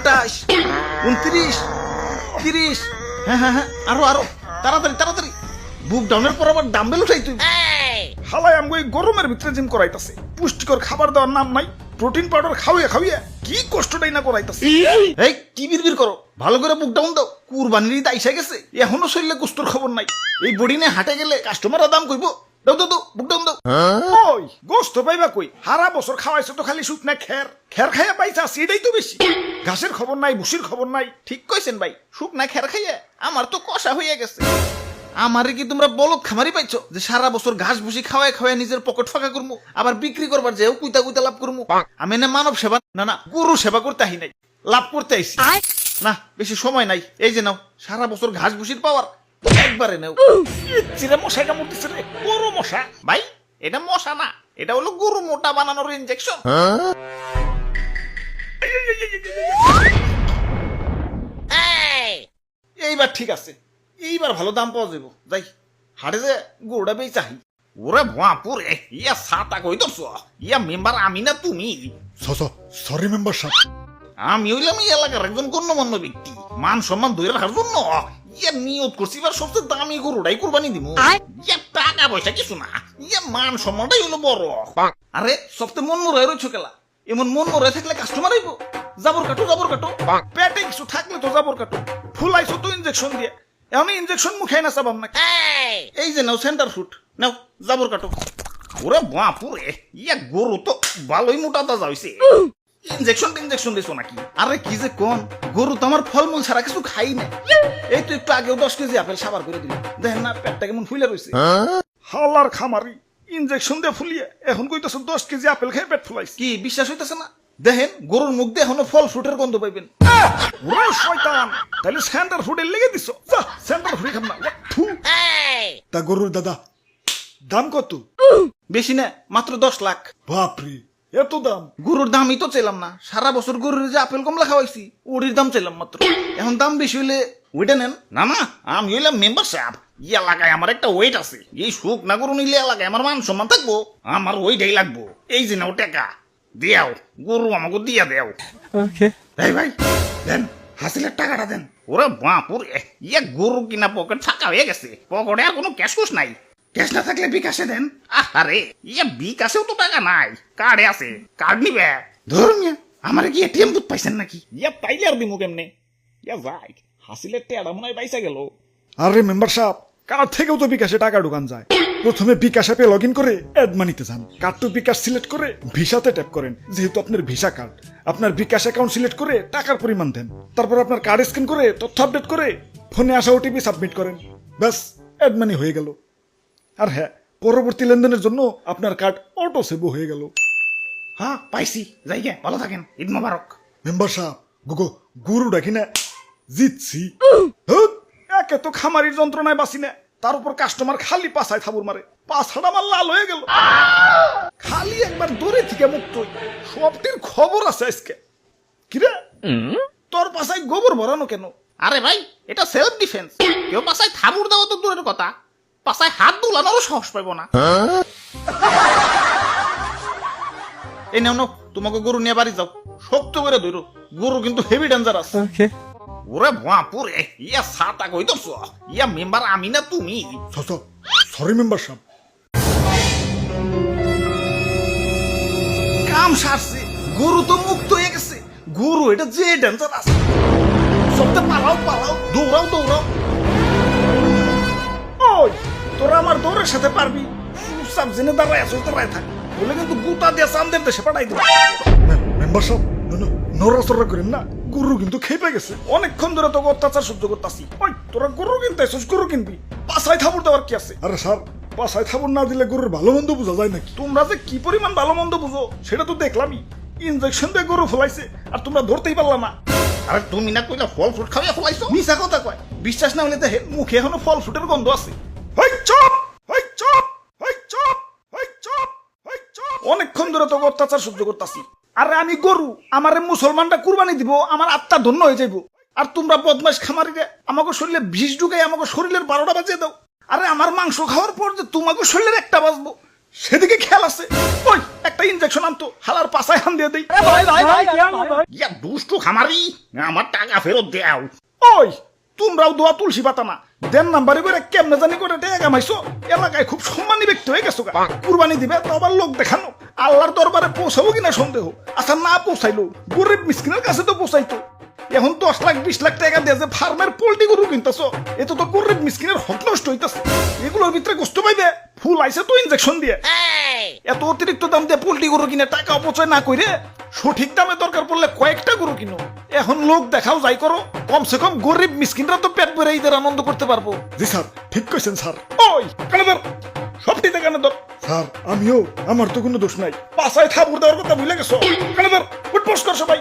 28, 29, 30। হ্যাঁ হ্যাঁ হ্যাঁ, আরো আরো, তাড়াতাড়ি তাড়াতাড়ি। বুক ডাউনের পর আবার ডাম্বেল উঠাই তুই। হালাই আমগো এই গরমের ভিতরে জিম করাইতাছে, পুষ্টিকর খাবার দেওয়ার নাম নাই, প্রোটিন পাউডার খাওয়িয়া খাওয়িয়া কি কষ্টটাই না করাইতাছে। এই কি বিড়বিড় করো, ভালো করে বুক ডাউন দাও। কুরবানির ঈদ আইসা গেছে, এখনো শরীরে গোস্তর খবর নাই। এই বডি নিয়ে হাটে গেলে কাস্টমাররা দাম কইবো। দাও দাও দাও, বুক ডাউন দাও। ওই গোস্ত পাইবা কই? হারা বছর খাওয়াইছো তো খালি শুকনা খের, খের খাইয়া পাইছা সেটাই তো বেশি। ঘাসের খবর নাই, ভুসির খবর নাই। ঠিক কইছেন ভাই, শুকনা খের খাইয়া আমার তো কষা হইয়া গেছে। আমারে কি তোমরা বলদ খামারি পাইছো যে সারা বছর ঘাস ভুসি খাওয়ায় খাওয়ায় নিজের পকেট ফাঁকা করবো, আবার বিক্রি করবার যেও কুইতা কুইতা লাভ করবো? আমি না মানব সেবা না গরু সেবা করতে আহি নাই, লাভ করতে আইছি। না বেশি সময় নাই, এই যে নাও সারা বছর ঘাস ভুসির পাওয়ার, একবারে নাও। চিরে মশাই কামড়তেছে রে, বড় মশা। ভাই এটা মশা না, এটা হলো গরু মোটা বানানোর ইনজেকশন। এইবার ঠিক আছে, এইবার ভালো দাম পাওয়া যাবো। যাই হাটে যে গরুটা বেই চাহি। ওরে ভুয়াপুরে, ইয়া সাতা কই দছ, ইয়া মেম্বার আমি না তুমি? সরি মেম্বার সাহেব। আমি হইলাম এই এলাকার একজন গণ্যমান্য ব্যক্তি, মান সম্মান ধরে রাখার জন্য ইয়া নিয়ত করছি এবার সবচেয়ে দামি গরুটাই কুরবানি দিব। ইয়া টাকা পয়সা কিছু না, ইয়া মান সম্মানটাই হলো বড়। আরে সবচেয়ে মন মরাই রয়েছে খেলা, এমন মন মরাই থাকলে কাস্টমার আইবো। জাবর কাটো জাবর কাটো, পেটে কিছু থাকলে তো জাবর কাটো। ফুলাইছো তো ইনজেকশন দিয়ে, এখন ইনজেকশন মুখে না চাবাম না। এই যে নাও সেন্টার ফুট, নাও জাবর কাটো। ওরে বাপুরে, ইয়া গরু তো ভালোই মোটা তাজা হইছে। ইনজেকশন দিছো নাকি? আরে কি যে কোন, গরু তো আমার ফলমূল ছাড়া কিছু খাই না। এই তো একটু আগেও 10 কেজি আপেল সাবার করে দিল, দেখেন না পেটটা কেমন ফুলে রয়েছে। হালার খামারি, ইনজেকশন দিয়ে ফুলিয়ে এখন কইতাছো 10 কেজি আপেল খেয়ে পেট ফুলাইছে। কি বিশ্বাস হইতেছে না? দেখেন গরুর মুখ দিয়ে এখনো ফল ফ্রুটের গন্ধ পাইবেন। ওরে শয়তান, তাহলে সেন্টার ফুডের লেগে দিছো। যা সেন্টার ফুডে খাম না। থু। তা গরুর দাদা দাম কত? বেশি না, মাত্র 10 লাখ। বাপরে, এত দাম? গরুর দামই তো চাইলাম না, সারা বছর গরুর যে আপেল কমলা খাওয়াইছি ওটির দাম চাইলাম মাত্র। এখন দাম বেশি হইলে ওইটা নেন। না না, আমি হইলাম মেম্বার সাহেব, এই এলাকায় আমার একটা ওয়েট আছে। এই সুখ না গরু নিলে এলাকায় আমার মান সম্মান থাকবো, আমার ওইটাই লাগবো। এই যে নাও টাকা দিয়াও, গরু আমাকে দিয়া দেও। এই ভাই দেন, হাসিলের টাকাটা দেন। ওরে বাপুরে, ইয়া গরু কিনা পকেট ফাঁকা হয়ে গেছে, পকেটে আর কোনো ক্যাশ কুশ নাই। ক্যাশ না থাকলে বিকাশে দেন। আরে ইয়া বিকাশেও তো টাকা নাই, কার্ডে আছে, কার্ড নিবে। ধরুন আমার কি এটিএম বুথ পাইছেন নাকি? ইয়া পাইলে আর দিমু কেমনে? ইয়া ভাই হাসিলের টেড়া মনে হয় পাইসা গেল। আরে মেম্বার সাহেব, কার্ড থেকেও তো বিকাশে টাকা ঢুকান যায়। প্রথমে বিকাশ অ্যাপে লগ ইন করে অ্যাড মানিতে যান, কার্ড টু বিকাশ সিলেক্ট করে ভিসাতে ট্যাপ করেন। যেহেতু আপনার ভিসা কার্ড, আপনার বিকাশ অ্যাকাউন্ট সিলেক্ট করে টাকার পরিমাণ দেন। তারপর আপনার কার্ড স্ক্যান করে তথ্য আপডেট করে ফোনে আসা ওটিপি সাবমিট করেন। ব্যাস, অ্যাড মানি হয়ে গেল। আর হ্যাঁ, পরবর্তী লেনদেনের জন্য আপনার কার্ড অটো সেভ হয়ে গেল। হ্যাঁ পাইছি, যাই গে, ভালো থাকেন, ঈদ মোবারক। মেম্বার সাহেব, গরু ডাকি না জিতছি। একে তো খামারির যন্ত্রণায় বাঁচি না, তার উপর কাস্টমার খালি পাছায় থাবুর মারে, পাছাটা আমার লাল হয়ে গেল। খালি একবার দূরে থেকে মুক্ত হই, সবটির খবর আছে আজকে। কিরে তোর পাছায় গোবর ভরানো কেন? আরে ভাই এটা সেলফ ডিফেন্স, কেউ পাছায় থাবুর দেওয়া তো দূরের কথা, পাছায় হাত দুলানোরও সাহস পাইব না। এই নাও নাও, তোমাকে গরু নিয়ে বাড়ি যাও, শক্ত করে ধরো, গরু কিন্তু হেভি ডেঞ্জারাস। ওরে বাপুরে, ইয়া সাতা কই দছ, ইয়া মেম্বার আমি না তুমি? সরি মেম্বার সাহেব। কাম সারছে, গরু তো মুক্ত হয়ে গেছে। গরু এটা যে ডেঞ্জারাস, সবটা পালাও পালাও, দৌড়াও দৌড়াও। ওই তোরা আমার দৌড়ের সাথে পারবি? চুপচাপ জেনে দাঁড়ায় আছো, দাঁড়ায় থাক, বলে কিন্তু গুতা দিয়ে চান্দের দেশে পাঠাই দেবো। মেম্বার সাহেব নড়াচড়া করেন না, গরু কিন্তু খেপে গেছে। অনেকক্ষণ ধরে তোকে অত্যাচার সহ্য করতেছি। ওই তোরা গরু কিনতে আসছিস, গরু কিনবি, পাছায় থাবুর দেওয়ার কি আছে? আরে স্যার, পাছায় থাবুর না দিলে গরুর ভালো মন্দ বোঝা যায় নাকি? তোমরা যে কি পরিমাণ ভালো মন্দ বুঝো সেটা তো দেখলামই। ইনজেকশন দিয়ে গরু ফলাইছে আর তোমরা ধরতেই পারলাম না। আরে তুমি না কইলা ফল ফ্রুট খাওয়া ফলাইছো? মিছা কথা কয়, বিশ্বাস না হলে দেখে মুখে এখনো ফল ফ্রুটের গন্ধ আছে। অনেকক্ষণ ধরে তোকে অত্যাচার সহ্য করতেছি। আরে আমি গরু, আমারে মুসলমানটা কুরবানি দিব, আমার আত্মা ধন্য হয়ে যাইব। আর তোমরা বদমাশ খামারিরে আমাকে শরীরে বিষ ঢুকাই আমাকে শরীরের 12টা বাজিয়ে দাও। আরে আমার মাংস খাওয়ার পর যে তোমাকে শরীরের একটা বাজবো সেদিকে খেয়াল আছে। ওই একটা ইনজেকশন আনতো, হালার পাছায় হান দিয়ে দেই। ইয়া দুষ্টু খামারি, আমার টাকা ফেরত দেও। ওই তোমরাও দোয়া তুলসী পাতা না, দেন নাম্বারে করে কেমনে জানি করে টাকা কামাইছো, এলাকায় খুব সম্মানী ব্যক্তি হয়ে গেছো। কুরবানি দিবে তো আবার লোক দেখানো, আল্লাহর দরবারে পৌঁছাবো কিনা সন্দেহ। আচ্ছা না পৌঁছাইলো, গরিব মিসকিনের কাছে তো পৌঁছাইতো। এখন 10 লাখ 20 লাখ টাকা দিয়ে যে ফার্মের পোল্ট্রি গরু কিনতেছ, এত তো গরিব মিসকিনের হক নষ্ট হইতেছে। এগুলোর ভিতরে গোস্ত পাইবে, ফুল আইছে তো ইনজেকশন দিয়ে। এত অতিরিক্ত দাম দিয়ে পোল্ট্রি গরু কিনে টাকা অপচয় না করে সঠিক দামে দরকার পড়লে কয়েকটা গরু কিনো। এখন লোক দেখাও যাই করো, কমসে কম গরিব মিসকিনরা তো পেট ভরে ঈদের আনন্দ করতে পারবো। জি স্যার, ঠিক কইছেন স্যার। ওই কানে ধর, সবটিতে কানে ধর। স্যার আমিও, আমার তো কোনো দোষ নাই। পাশায় থাপুর দেওয়ার কথা ভুলে গেছো। কানে ধর, উঠবোস কর সবাই।